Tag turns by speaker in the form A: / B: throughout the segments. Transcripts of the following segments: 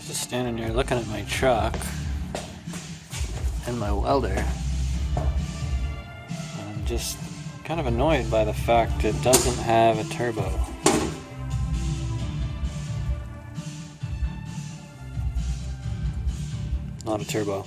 A: Just standing here looking at my truck and my welder. I'm just kind of annoyed by the fact it doesn't have a turbo. Not a turbo.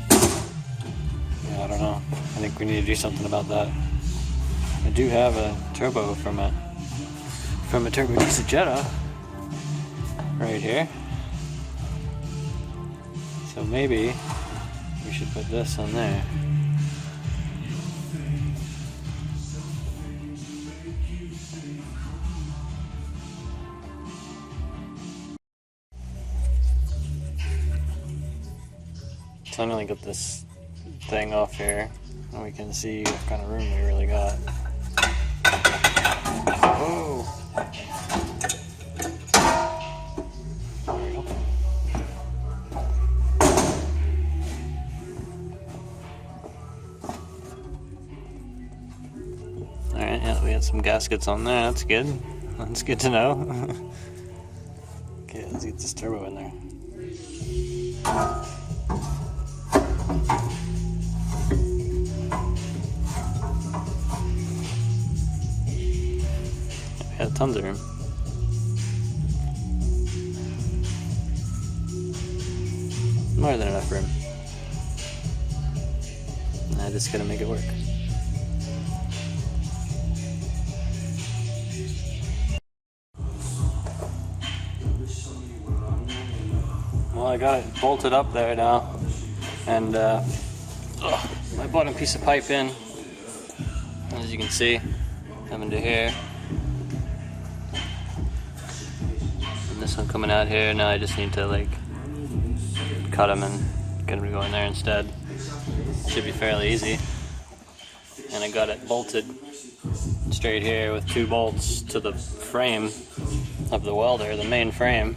A: Yeah, I don't know. I think we need to do something about that. I do have a turbo from a Turbo Jetta right here. So maybe we should put this on there. So I'm gonna get this thing off here and we can see what kind of room we really got. Whoa! There we go. Alright, yeah, we had some gaskets on there, that's good. That's good to know. Okay, let's get this turbo in there. We have tons of room. More than enough room. I just gotta make it work. Well, I got it bolted up there now, and I bought a piece of pipe in, as you can see, coming to here. And this one coming out here. Now I just need to like cut them and get them to go in there instead. Should be fairly easy. And I got it bolted straight here with 2 bolts to the frame of the welder, the main frame.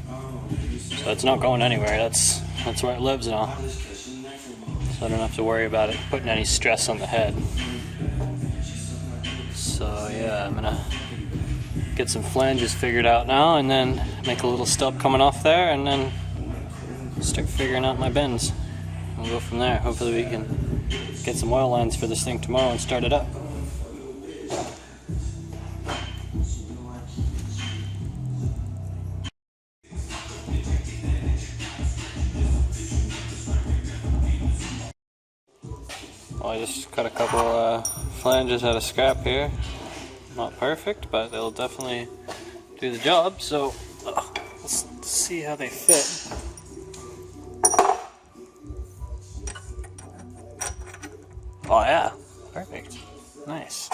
A: So it's not going anywhere. That's where it lives now. So I don't have to worry about it putting any stress on the head. So yeah, I'm gonna get some flanges figured out now, and then make a little stub coming off there, and then start figuring out my bends. We'll go from there. Hopefully we can get some oil lines for this thing tomorrow and start it up. Well, I just cut a couple flanges out of scrap here. Not perfect, but they'll definitely do the job. So let's see how they fit. Oh yeah, perfect. Nice.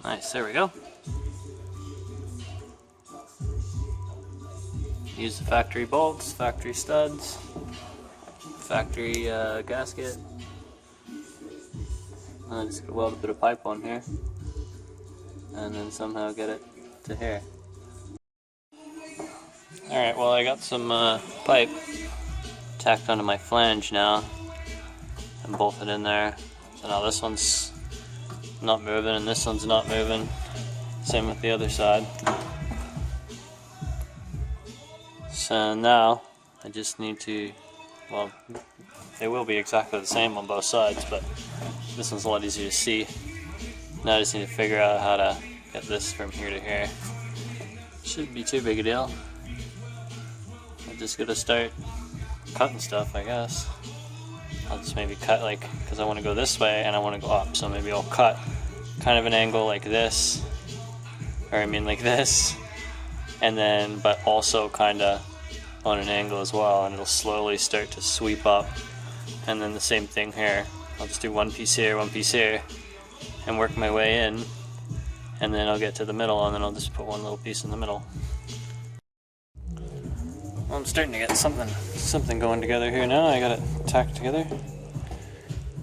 A: Nice, there we go. Use the factory bolts, factory studs, factory gasket. I'm just gonna weld a bit of pipe on here, and then somehow get it to here. Alright, well I got some pipe tacked onto my flange now and bolted in there. So now this one's not moving and this one's not moving. Same with the other side. So now I just need to, well, they will be exactly the same on both sides, but this one's a lot easier to see. Now I just need to figure out how to get this from here to here. Shouldn't be too big a deal. I'm just gonna start cutting stuff, I guess. I'll just maybe cut like, because I want to go this way and I want to go up, so maybe I'll cut kind of an angle like this, or I mean like this, and then but also kind of on an angle as well, and it'll slowly start to sweep up. And then the same thing here. I'll just do one piece here, and work my way in, and then I'll get to the middle, and then I'll just put one little piece in the middle. Well, I'm starting to get something going together here now. I got it tacked together.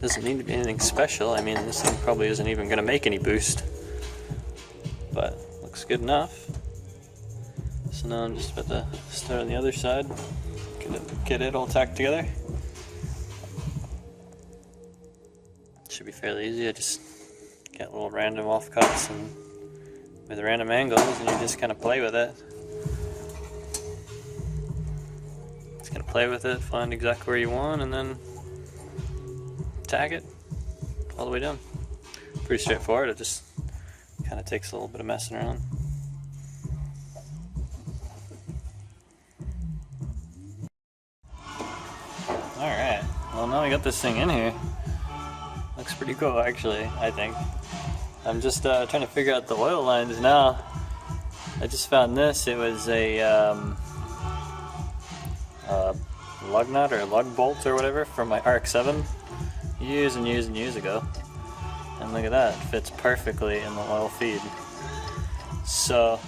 A: Doesn't need to be anything special. I mean, this thing probably isn't even going to make any boost, but looks good enough. So now I'm just about to start on the other side, get it all tacked together. Should be fairly easy. I just get little random offcuts and with random angles, and you just kind of play with it. Just gonna play with it, find exactly where you want, and then tag it all the way down. Pretty straightforward. It just kind of takes a little bit of messing around. Alright, well now we got this thing in here. Looks pretty cool actually, I think. I'm just trying to figure out the oil lines now. I just found this. It was a lug nut or lug bolt or whatever from my RX-7 years and years and years ago. And look at that, it fits perfectly in the oil feed. So,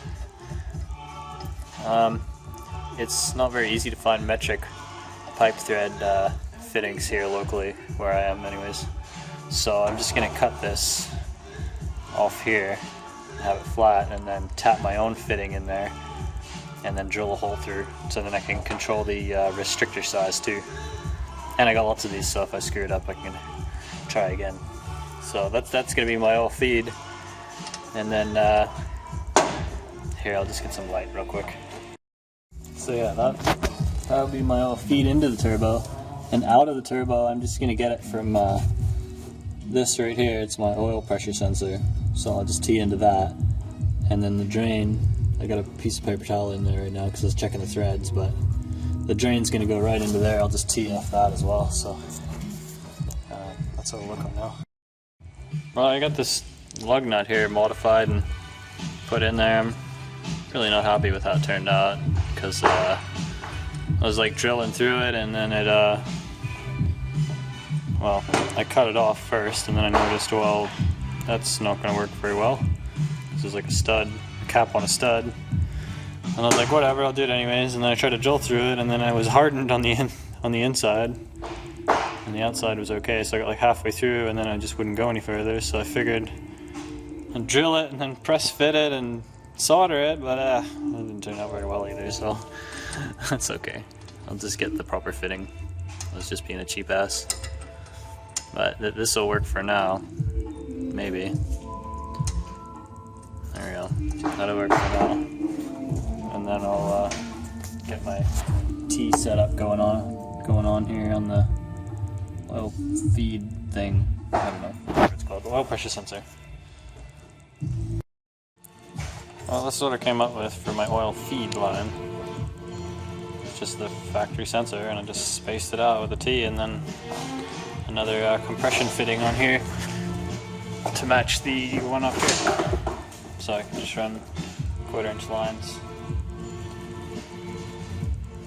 A: it's not very easy to find metric pipe thread fittings here locally, where I am anyways. So I'm just going to cut this off here, have it flat, and then tap my own fitting in there, and then drill a hole through, so then I can control the restrictor size too. And I got lots of these, so if I screw it up I can try again. So that's going to be my oil feed, and then here, I'll just get some light real quick. So yeah, that'll be my oil feed into the turbo, and out of the turbo I'm just going to get it from this right here. It's my oil pressure sensor, so I'll just tee into that, and then the drain, I got a piece of paper towel in there right now because I was checking the threads, but the drain's going to go right into there. I'll just tee off that as well, so that's what we're looking now. Well, I got this lug nut here modified and put in there. I'm really not happy with how it turned out because I was like drilling through it, and then it well, I cut it off first, and then I noticed, well, that's not going to work very well. This is like a stud, a cap on a stud. And I was like, whatever, I'll do it anyways. And then I tried to drill through it, and then I was hardened on the inside, and the outside was okay. So I got like halfway through, and then I just wouldn't go any further. So I figured I'd drill it and then press fit it and solder it, but it didn't turn out very well either. So that's okay. I'll just get the proper fitting. I was just being a cheap ass. But this will work for now, maybe. There we go. That'll work for now. And then I'll get my T setup going on here on the oil feed thing. I don't know what it's called. The oil pressure sensor. Well, this is what I came up with for my oil feed line. It's just the factory sensor, and I just spaced it out with a T, and then another compression fitting on here to match the one up here. So I can just run 1/4 inch lines.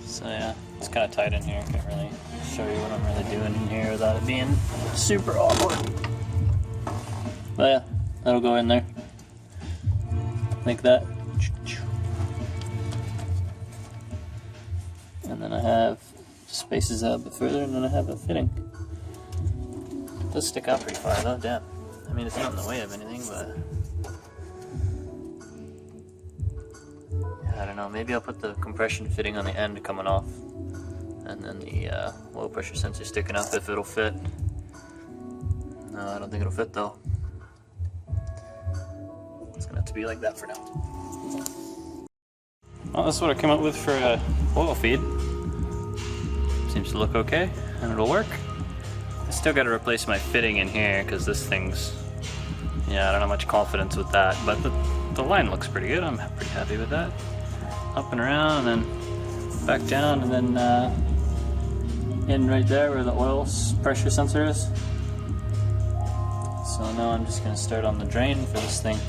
A: So yeah, it's kind of tight in here. I can't really show you what I'm really doing in here without it being super awkward. But yeah, that'll go in there. Like that. And then I have spaces out a bit further, and then I have a fitting. It does stick out pretty far though, damn. I mean, it's not in the way of anything, but yeah, I don't know, maybe I'll put the compression fitting on the end coming off, and then the low pressure sensor sticking up if it'll fit. No, I don't think it'll fit though. It's gonna have to be like that for now. Well, that's what I came up with for oil feed. Seems to look okay, and it'll work. I still got to replace my fitting in here because this thing's, yeah, I don't have much confidence with that, but the line looks pretty good. I'm pretty happy with that. Up and around, and then back down, and then in right there where the oil pressure sensor is. So now I'm just going to start on the drain for this thing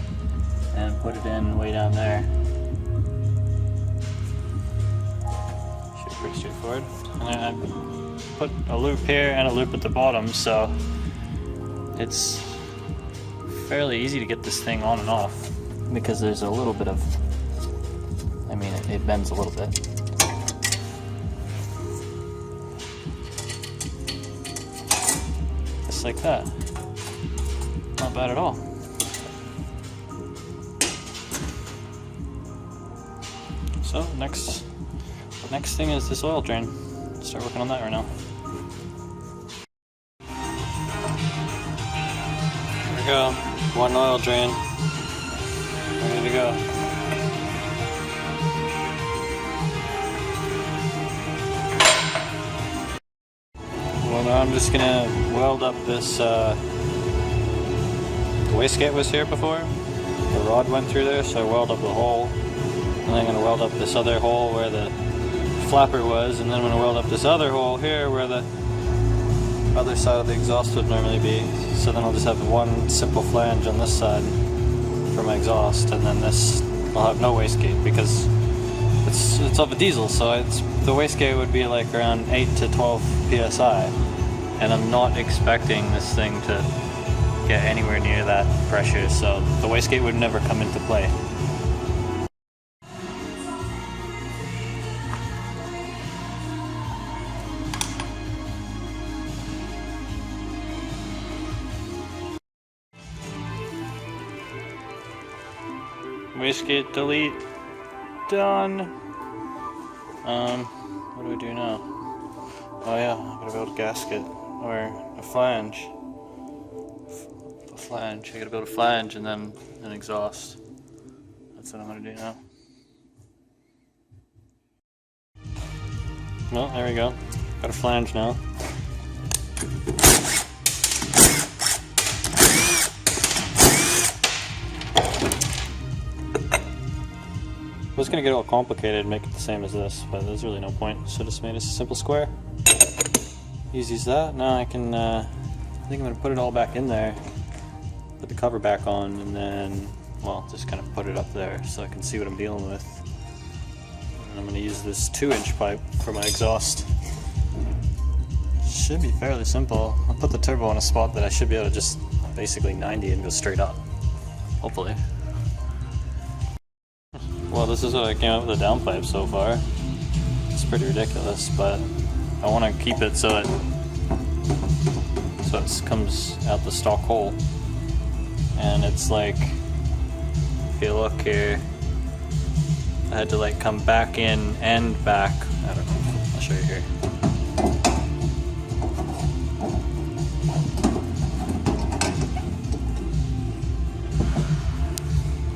A: and put it in way down there. Should be pretty straightforward. And I put a loop here and a loop at the bottom, so it's fairly easy to get this thing on and off because there's a little bit of, I mean, it bends a little bit. Just like that. Not bad at all. So next thing is this oil drain. Start working on that right now. There we go. One oil drain. Ready to go. Well, now I'm just gonna weld up this, the wastegate was here before. The rod went through there, so I weld up the hole. And then I'm gonna weld up this other hole where the flapper was, and then I'm gonna weld up this other hole here where the other side of the exhaust would normally be. So then I'll just have one simple flange on this side for my exhaust, and then this I'll have no wastegate because it's of a diesel, so the wastegate would be like around 8 to 12 psi, and I'm not expecting this thing to get anywhere near that pressure, so the wastegate would never come into play. Wastegate delete done. What do we do now? Oh yeah, I gotta build a gasket or a flange. I gotta build a flange and then an exhaust. That's what I'm gonna do now. Well, there we go. Got a flange now. I was gonna get all complicated and make it the same as this, but there's really no point, so just made this a simple square. Easy as that. Now I can, I think I'm gonna put it all back in there, put the cover back on, and then, well, just kind of put it up there so I can see what I'm dealing with. And I'm gonna use this 2-inch pipe for my exhaust. Should be fairly simple. I'll put the turbo in a spot that I should be able to just basically 90 and go straight up. Hopefully. Well, this is what I came up with a downpipe so far. It's pretty ridiculous, but I want to keep it so it comes out the stock hole. And it's like, if you look here, I had to like come back in and back. I don't know. I'll show you here.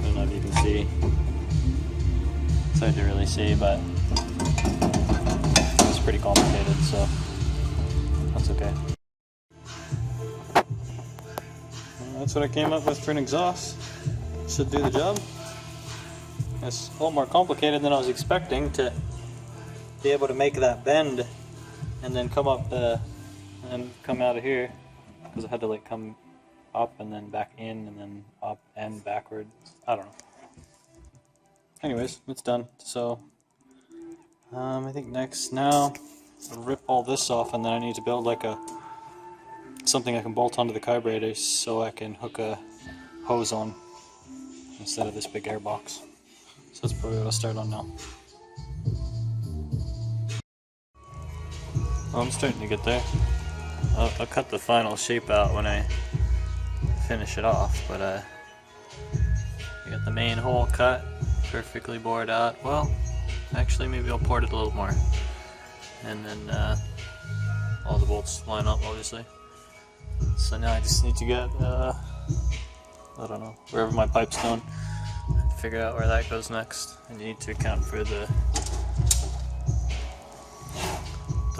A: I don't know if you can see. It's hard to really see, but it's pretty complicated, so that's okay. That's what I came up with for an exhaust. Should do the job. It's a little more complicated than I was expecting to be able to make that bend and then come up and come out of here, because I had to like come up and then back in and then up and backward. I don't know. Anyways, it's done. So I think next now I'll rip all this off, and then I need to build like something I can bolt onto the carburetor so I can hook a hose on instead of this big air box. So that's probably what I'll start on now. Well, I'm starting to get there. I'll cut the final shape out when I finish it off, but I got the main hole cut, perfectly bored out. Well, actually maybe I'll port it a little more. And then all the bolts line up, obviously. So now I just need to get, I don't know, wherever my pipe's going, and figure out where that goes next. And you need to account for the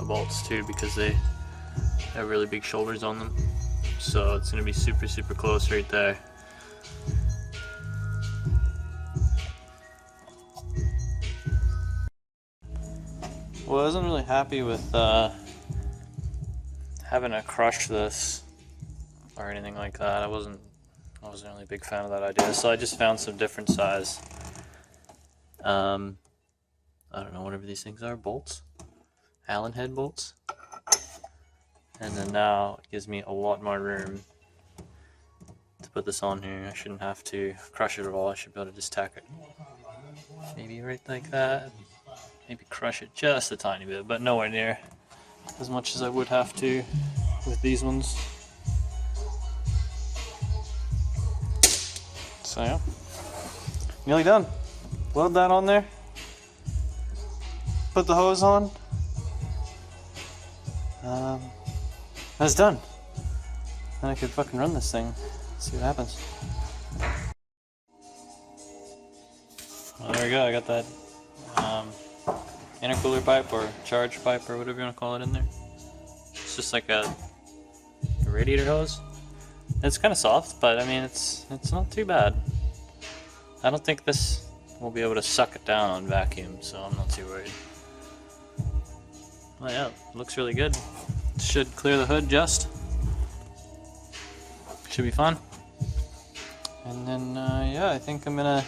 A: bolts too, because they have really big shoulders on them. So it's going to be super, super close right there. Well, I wasn't really happy with having to crush this or anything like that. I wasn't really a big fan of that idea, so I just found some different size, I don't know, whatever these things are, bolts, Allen head bolts, and then now it gives me a lot more room to put this on here. I shouldn't have to crush it at all. I should be able to just tack it maybe right like that, maybe crush it just a tiny bit, but nowhere near as much as I would have to with these ones. So yeah, nearly done. Load that on there, put the hose on, that's done. Then I could fucking run this thing. see what happens. Well, there we go, I got that intercooler pipe or charge pipe or whatever you want to call it in there. It's just like a radiator hose. It's kind of soft, but I mean it's not too bad. I don't think this will be able to suck it down on vacuum, so I'm not too worried. Well, yeah, looks really good. Should clear the hood just. Should be fun. And then yeah, I think I'm gonna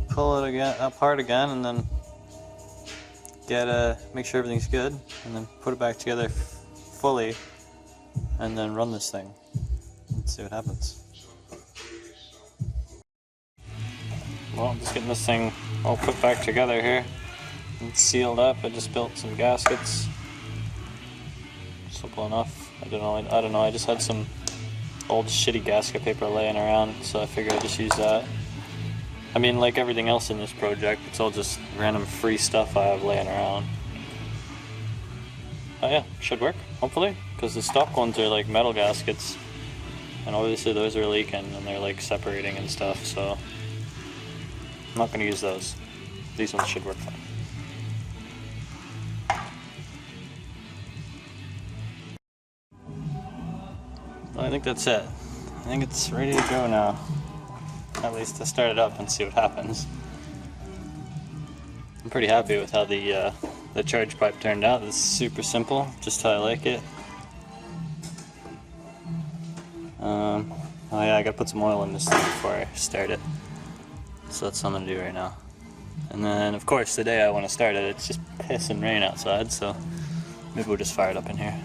A: pull it apart again, and then make sure everything's good, and then put it back together fully, and then run this thing and see what happens. Well, I'm just getting this thing all put back together here. It's sealed up. I just built some gaskets. Simple enough. I don't know. I just had some old shitty gasket paper laying around, so I figured I'd just use that. I mean, like everything else in this project, it's all just random free stuff I have laying around. Oh yeah, should work, hopefully, because the stock ones are like metal gaskets, and obviously those are leaking and they're like separating and stuff, so I'm not going to use those. These ones should work fine. Well, I think that's it. I think it's ready to go now. At least to start it up and see what happens. I'm pretty happy with how the charge pipe turned out. It's super simple, just how I like it. Oh yeah, I gotta put some oil in this thing before I start it. So that's what I'm gonna do right now. And then, of course, the day I want to start it, it's just piss and rain outside, so maybe we'll just fire it up in here.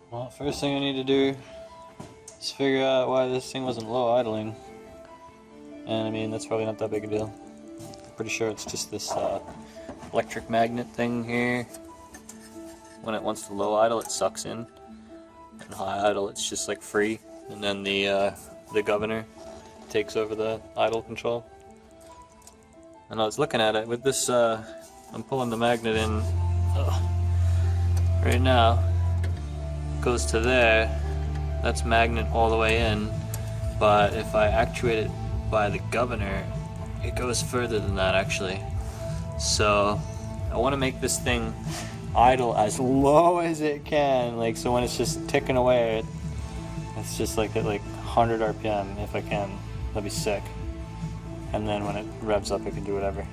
A: Well, first thing I need to do is figure out why this thing wasn't low idling. And I mean, that's probably not that big a deal. I'm pretty sure it's just this electric magnet thing here. When it wants to low idle, it sucks in. And high idle, it's just like free. And then the governor takes over the idle control. And I was looking at it with this, I'm pulling the magnet in right now. Goes to there, that's magnet all the way in, but if I actuate it by the governor, it goes further than that actually. So I want to make this thing idle as low as it can, like so when it's just ticking away, it's just like at like 100 RPM if I can. That'd be sick. And then when it revs up, it can do whatever.